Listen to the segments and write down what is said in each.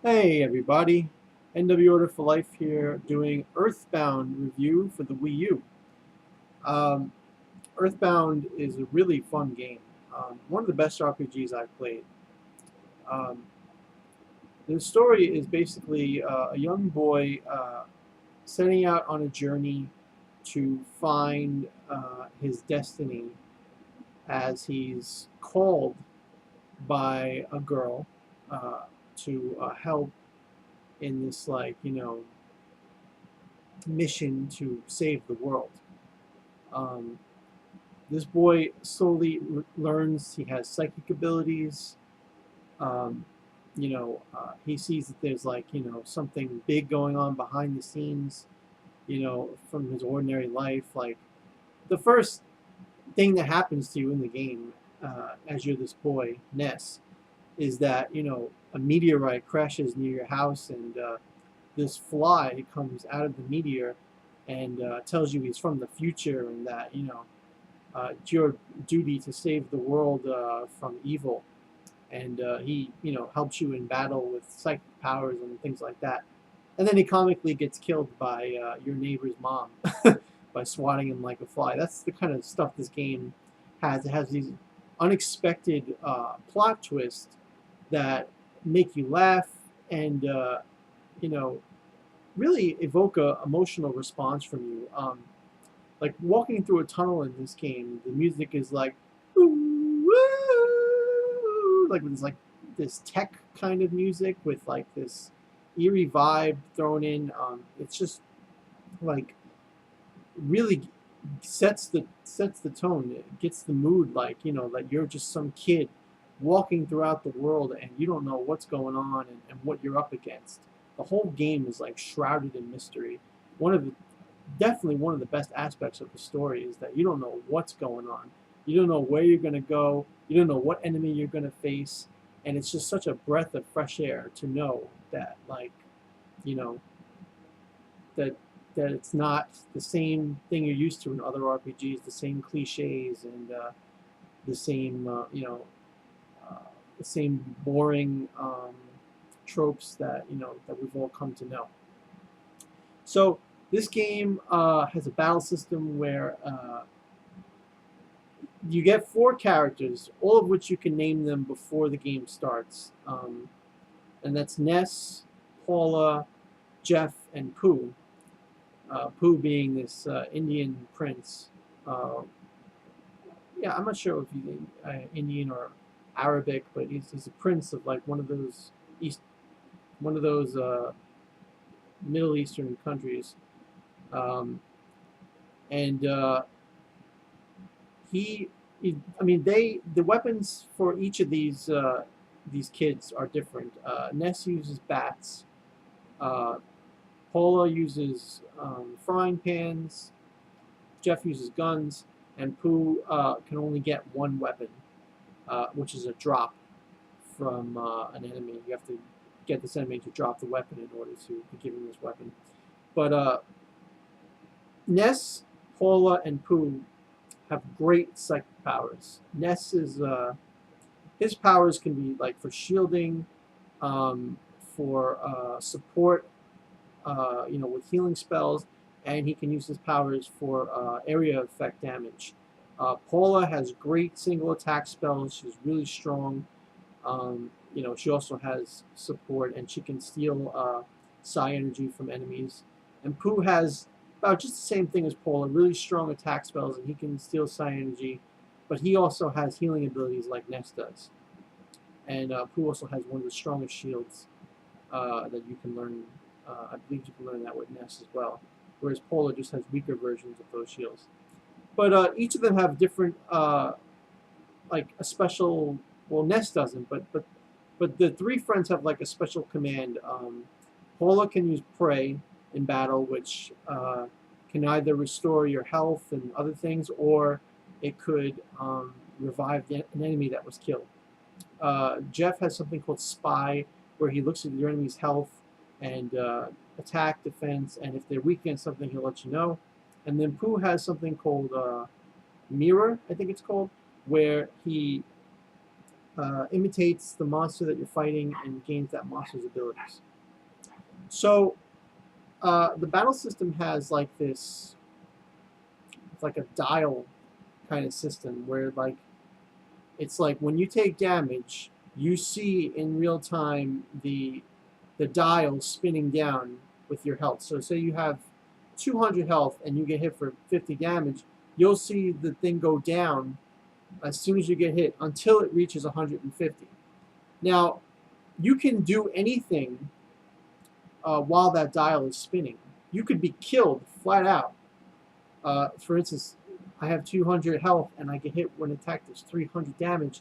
Hey everybody, NW Order for Life here doing Earthbound review for the Wii U. Um, Earthbound is a really fun game. One of the best RPGs I've played. Um, the story is basically a young boy setting out on a journey to find his destiny as he's called by a girl to help in this mission to save the world. Um, this boy slowly learns he has psychic abilities. Um, he sees that there's something big going on behind the scenes. From his ordinary life. Like the first thing that happens to you in the game, as you're this boy Ness, is that a meteorite crashes near your house and this fly comes out of the meteor and tells you he's from the future and that it's your duty to save the world from evil. And he helps you in battle with psychic powers and things like that. And then he comically gets killed by your neighbor's mom by swatting him like a fly. That's the kind of stuff this game has. It has these unexpected plot twists that make you laugh and you know really evoke a emotional response from you. Like walking through a tunnel in this game, the music is like, ooh, like it's like this tech kind of music with like this eerie vibe thrown in. It's just like really sets the tone. It gets the mood like that you're just some kid walking throughout the world and you don't know what's going on and what you're up against. The whole game is like shrouded in mystery. One of the Definitely one of the best aspects of the story is that you don't know what's going on. You don't know where you're going to go. You don't know what enemy you're going to face. And it's just such a breath of fresh air to know that, you know, that that it's not the same thing you're used to in other RPGs, the same cliches and the same, uh, the same boring tropes that that we've all come to know. So this game has a battle system where you get four characters, all of which you can name them before the game starts. And that's Ness, Paula, Jeff, and Pooh. Pooh being this Indian prince. Uh, yeah, I'm not sure if he's Indian or Arabic, but he's a prince of like east, one of those Middle Eastern countries. Um, and he, I mean, the weapons for each of these kids are different. Ness uses bats. Uh, Paula uses frying pans. Jeff uses guns, and Pooh can only get one weapon, which is a drop from an enemy. You have to get this enemy to drop the weapon in order to be given this weapon. But Ness, Paula, and Pooh have great psychic powers. Ness is his powers can be like for shielding, for support, with healing spells, and he can use his powers for area effect damage. Paula has great single attack spells. She's really strong. She also has support, and she can steal psi energy from enemies. And Pooh has about just the same thing as Paula, really strong attack spells, and he can steal psi energy. But he also has healing abilities like Ness does. And Pooh also has one of the strongest shields that you can learn. I believe you can learn that with Ness as well. Whereas Polar just has weaker versions of those shields. But each of them have different, like a special. Well, Ness doesn't, but the three friends have like a special command. Paula can use Prey in battle, which can either restore your health and other things, or it could revive an enemy that was killed. Jeff has something called Spy, where he looks at your enemy's health and attack, defense, and if they're weak against something, he'll let you know. And then Pooh has something called Mirror, I think it's called, where imitates the monster that you're fighting and gains that monster's abilities. So the battle system has like this, it's like a dial kind of system where like it's like when you take damage, you see in real time the dial spinning down with your health. So say you have 200 health and you get hit for 50 damage, you'll see the thing go down as soon as you get hit until it reaches 150. Now, you can do anything while that dial is spinning. You could be killed flat out. For instance, I have 200 health and I get hit when attack does 300 damage.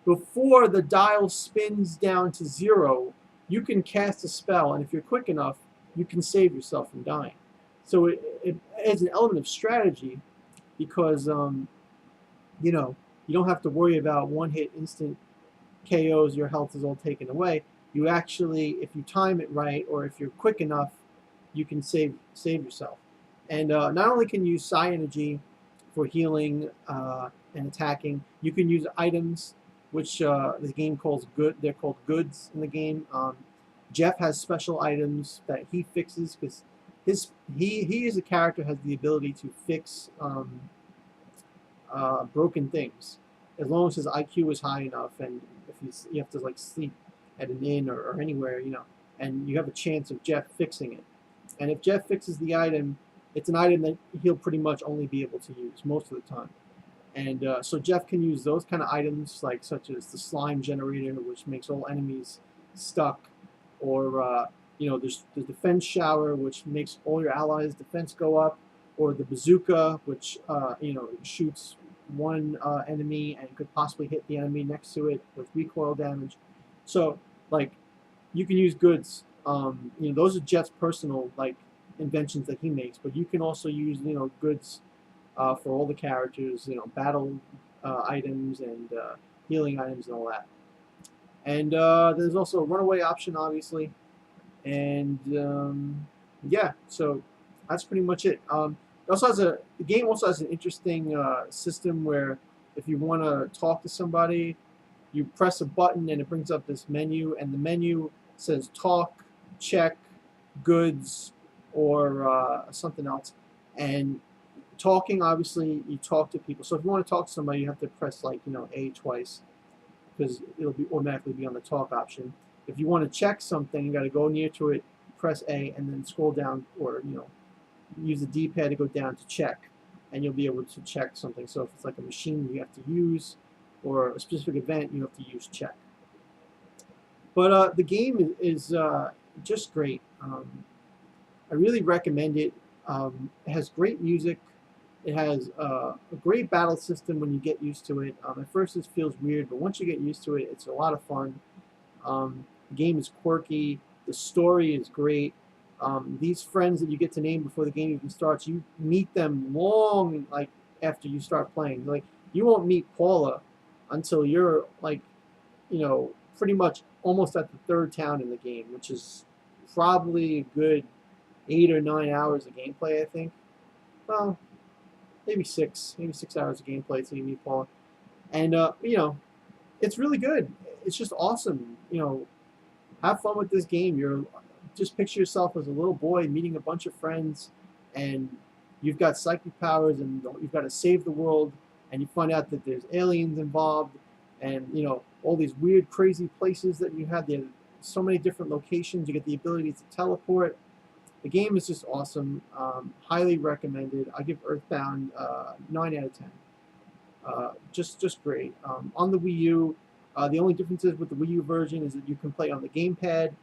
Before the dial spins down to 0, you can cast a spell, and if you're quick enough, you can save yourself from dying. So it adds an element of strategy because you know, you don't have to worry about one-hit instant KOs, your health is all taken away. You actually, if you time it right, or if you're quick enough, you can save yourself. And not only can you use Psi Energy for healing and attacking, you can use items, which the game calls good. They're called goods in the game. Jeff has special items that he fixes because he is a character has the ability to fix broken things, as long as his IQ is high enough, and if you have to like sleep at an inn or anywhere, you know, and you have a chance of Jeff fixing it. And if Jeff fixes the item, it's an item that he'll pretty much only be able to use most of the time. And so Jeff can use those kind of items, like such as the slime generator, which makes all enemies stuck, or you know, there's the defense shower, which makes all your allies' defense go up, or the bazooka, which you know, shoots one enemy and could possibly hit the enemy next to it with recoil damage. So like you can use goods. You know, those are Jeff's personal like inventions that he makes, but you can also use, you know, goods for all the characters, you know, battle items and healing items and all that. And there's also a runaway option, obviously. And yeah, so that's pretty much it. The game also has an interesting system where if you want to talk to somebody, you press a button and it brings up this menu, and the menu says talk, check, goods, or something else. And talking, obviously, you talk to people. So if you want to talk to somebody, you have to press like, you know, A twice, because it'll be automatically be on the talk option. If you want to check something, you got to go near to it, press A, and then scroll down, or you know, use the D-pad to go down to check, and you'll be able to check something. So if it's like a machine you have to use, or a specific event, you have to use check. But the game is just great. I really recommend it. It has great music. It has a great battle system when you get used to it. At first it feels weird, but once you get used to it, it's a lot of fun. The game is quirky. The story is great. These friends that you get to name before the game even starts, you meet them long like after you start playing. Like you won't meet Paula until you're like, you know, pretty much almost at the third town in the game, which is probably a good 8 or 9 hours of gameplay, I think. Well, maybe 6 hours of gameplay till you meet Paula. And you know, it's really good. It's just awesome. You know, have fun with this game. You're just picture yourself as a little boy meeting a bunch of friends, and you've got psychic powers, and you've got to save the world, and you find out that there's aliens involved, and you know, all these weird, crazy places that you have. There so many different locations. You get the ability to teleport. The game is just awesome. Highly recommended. I give Earthbound 9 out of 10. Just great. On the Wii U, the only differences with the Wii U version is that you can play on the gamepad,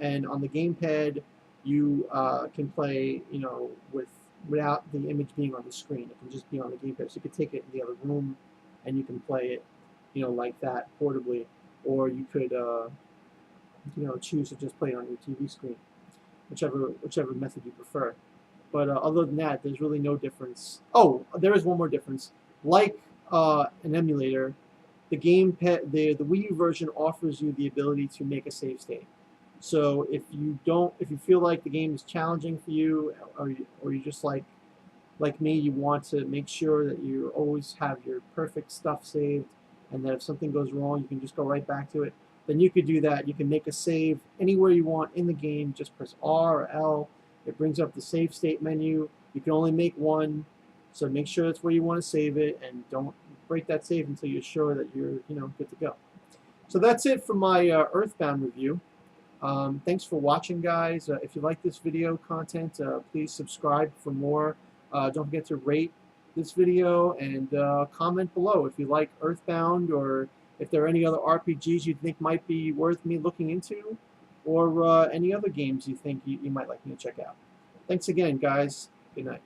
and on the gamepad you can play, you know, without the image being on the screen. It can just be on the gamepad. So you could take it in the other room and you can play it, you know, like that portably, or you could, you know, choose to just play it on your TV screen, whichever method you prefer. But other than that, there's really no difference. Oh, there is one more difference. Like an emulator, the Wii U version offers you the ability to make a save state. So if you feel like the game is challenging for you, or you just like me, you want to make sure that you always have your perfect stuff saved, and that if something goes wrong, you can just go right back to it. Then you could do that. You can make a save anywhere you want in the game. Just press R or L. It brings up the save state menu. You can only make one, so make sure that's where you want to save it, and don't break that save until you're sure that you're good to go. So that's it for my Earthbound review. Thanks for watching, guys. If you like this video content, please subscribe for more. Don't forget to rate this video and comment below if you like Earthbound, or if there are any other RPGs you think might be worth me looking into, or any other games you think you might like me to check out. Thanks again, guys. Good night.